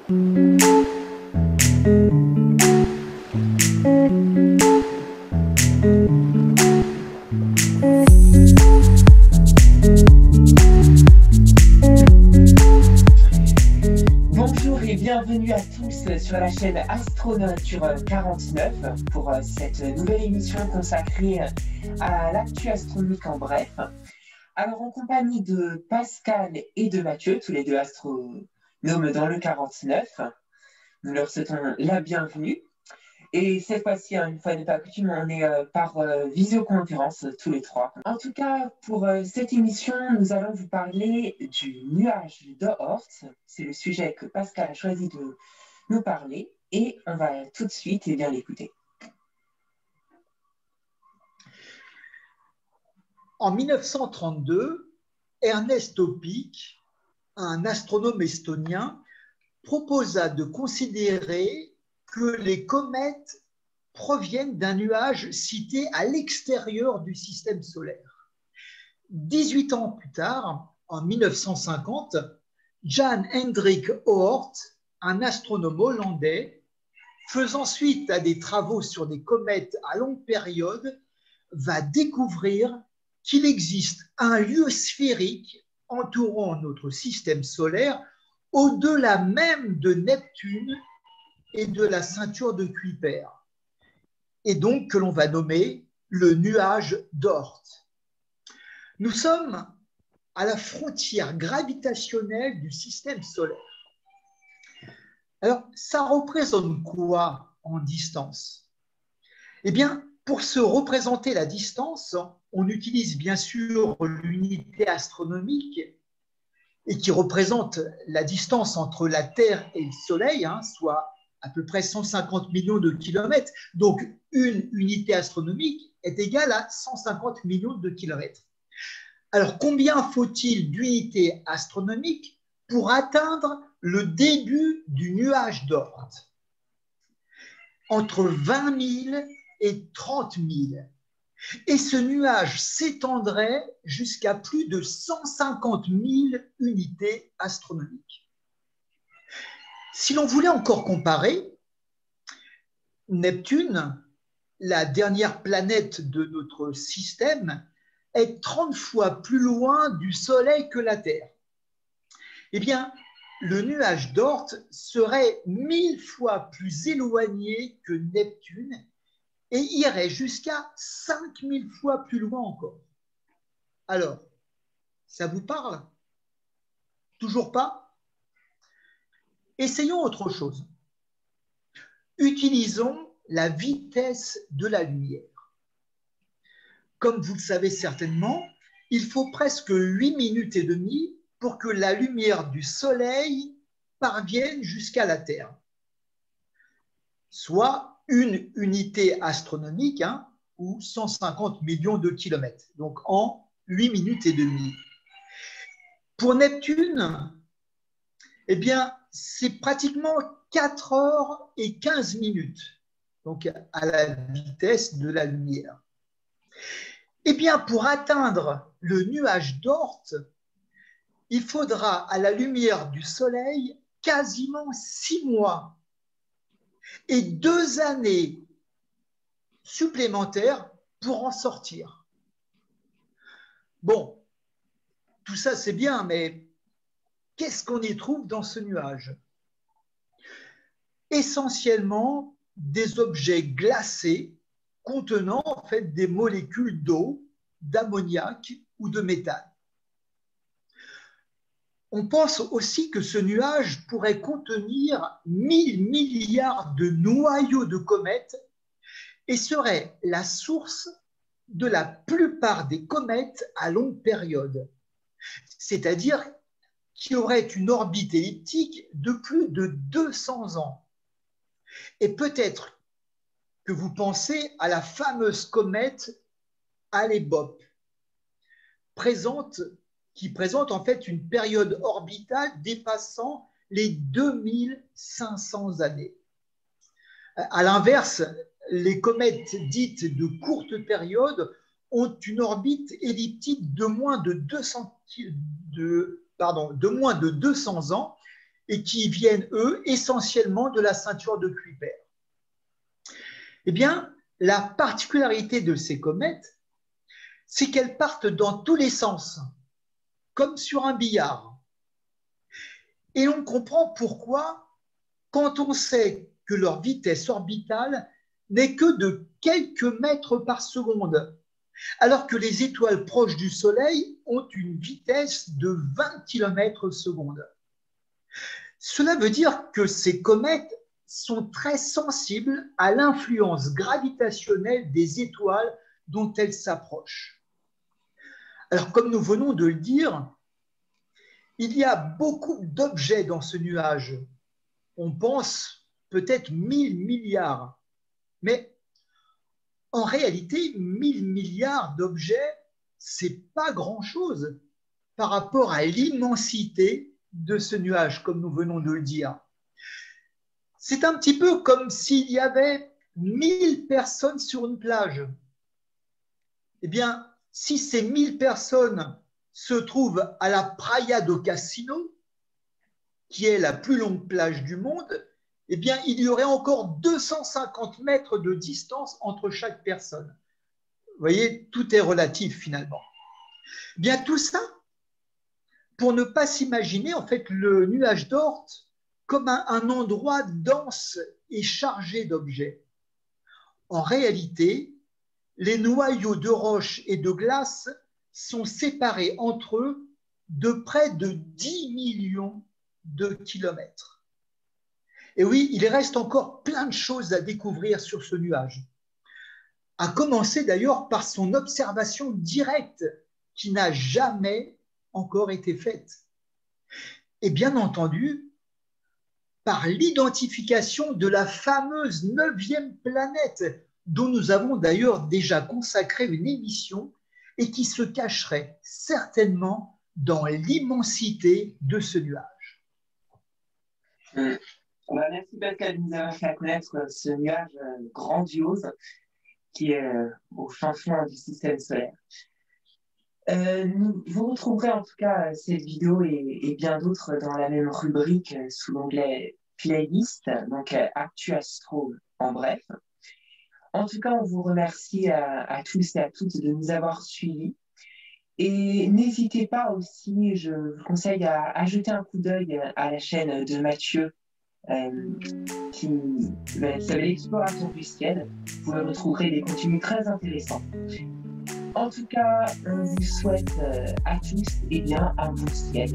Bonjour et bienvenue à tous sur la chaîne Astronature 49 pour cette nouvelle émission consacrée à l'actu astronomique en bref. Alors en compagnie de Pascal et de Mathieu, tous les deux astronomes dans le 49, nous leur souhaitons la bienvenue. Et cette fois-ci, une fois n'est pas coutume, on est par visioconférence tous les trois. En tout cas, pour cette émission, nous allons vous parler du nuage d'Oort. C'est le sujet que Pascal a choisi de nous parler et on va tout de suite l'écouter. En 1932, Ernest Öpik, un astronome estonien, proposa de considérer que les comètes proviennent d'un nuage situé à l'extérieur du système solaire. 18 ans plus tard, en 1950, Jan Hendrik Oort, un astronome hollandais, faisant suite à des travaux sur des comètes à longue période, va découvrir qu'il existe un lieu sphérique entourant notre système solaire au-delà même de Neptune et de la ceinture de Kuiper, et donc que l'on va nommer le nuage d'Oort. Nous sommes à la frontière gravitationnelle du système solaire. Alors, ça représente quoi en distance? Eh bien, pour se représenter la distance, on utilise bien sûr l'unité astronomique et qui représente la distance entre la Terre et le Soleil, soit à peu près 150 millions de kilomètres. Donc, une unité astronomique est égale à 150 millions de kilomètres. Alors, combien faut-il d'unités astronomiques pour atteindre le début du nuage d'Oort? Entre 20 000 et 30 000. Et ce nuage s'étendrait jusqu'à plus de 150 000 unités astronomiques. Si l'on voulait encore comparer, Neptune, la dernière planète de notre système, est 30 fois plus loin du Soleil que la Terre. Eh bien, le nuage d'Oort serait 1000 fois plus éloigné que Neptune et irait jusqu'à 5000 fois plus loin encore. Alors, ça vous parle? Toujours pas? Essayons autre chose. Utilisons la vitesse de la lumière. Comme vous le savez certainement, il faut presque 8 minutes et demie pour que la lumière du Soleil parvienne jusqu'à la Terre, soit une unité astronomique ou 150 millions de kilomètres, donc en 8 minutes et demie. Pour Neptune, eh bien, c'est pratiquement 4 heures et 15 minutes, donc à la vitesse de la lumière. Eh bien, pour atteindre le nuage d'Oort, il faudra, à la lumière du Soleil, quasiment 6 mois et 2 années supplémentaires pour en sortir. Bon, tout ça c'est bien, mais qu'est-ce qu'on y trouve dans ce nuage? Essentiellement des objets glacés contenant en fait des molécules d'eau, d'ammoniac ou de méthane. On pense aussi que ce nuage pourrait contenir 1000 milliards de noyaux de comètes et serait la source de la plupart des comètes à longue période, c'est-à-dire qui auraient une orbite elliptique de plus de 200 ans. Et peut-être que vous pensez à la fameuse comète Hale-Bopp, qui présente en fait une période orbitale dépassant les 2500 années. À l'inverse, les comètes dites de courte période ont une orbite elliptique de moins de 200 ans et qui viennent, eux, essentiellement de la ceinture de Kuiper. Eh bien, la particularité de ces comètes, c'est qu'elles partent dans tous les sens, comme sur un billard. Et on comprend pourquoi quand on sait que leur vitesse orbitale n'est que de quelques mètres par seconde, alors que les étoiles proches du Soleil ont une vitesse de 20 km/s. Cela veut dire que ces comètes sont très sensibles à l'influence gravitationnelle des étoiles dont elles s'approchent. Alors, comme nous venons de le dire, il y a beaucoup d'objets dans ce nuage. On pense peut-être 1000 milliards, mais en réalité, 1000 milliards d'objets, ce n'est pas grand-chose par rapport à l'immensité de ce nuage, comme nous venons de le dire. C'est un petit peu comme s'il y avait 1000 personnes sur une plage. Eh bien, si ces 1000 personnes se trouvent à la Praia do Cassino, qui est la plus longue plage du monde, eh bien, il y aurait encore 250 mètres de distance entre chaque personne. Vous voyez, tout est relatif finalement. Eh bien, tout ça, pour ne pas s'imaginer en fait le nuage d'Oort comme un endroit dense et chargé d'objets. En réalité, les noyaux de roches et de glace sont séparés entre eux de près de 10 millions de kilomètres. Et oui, il reste encore plein de choses à découvrir sur ce nuage. À commencer d'ailleurs par son observation directe qui n'a jamais encore été faite. Et bien entendu, par l'identification de la fameuse 9e planète dont nous avons d'ailleurs déjà consacré une émission et qui se cacherait certainement dans l'immensité de ce nuage. Merci Pascal de nous avoir fait connaître ce nuage grandiose qui est au fin fond du système solaire. Vous retrouverez en tout cas cette vidéo et bien d'autres dans la même rubrique sous l'onglet Playlist, donc Actu Astro en bref. En tout cas, on vous remercie à tous et à toutes de nous avoir suivis. Et n'hésitez pas aussi, je vous conseille à jeter un coup d'œil à la chaîne de Mathieu qui s'appelle Explorateur du ciel. Vous retrouverez des contenus très intéressants. En tout cas, on vous souhaite à tous un bon ciel.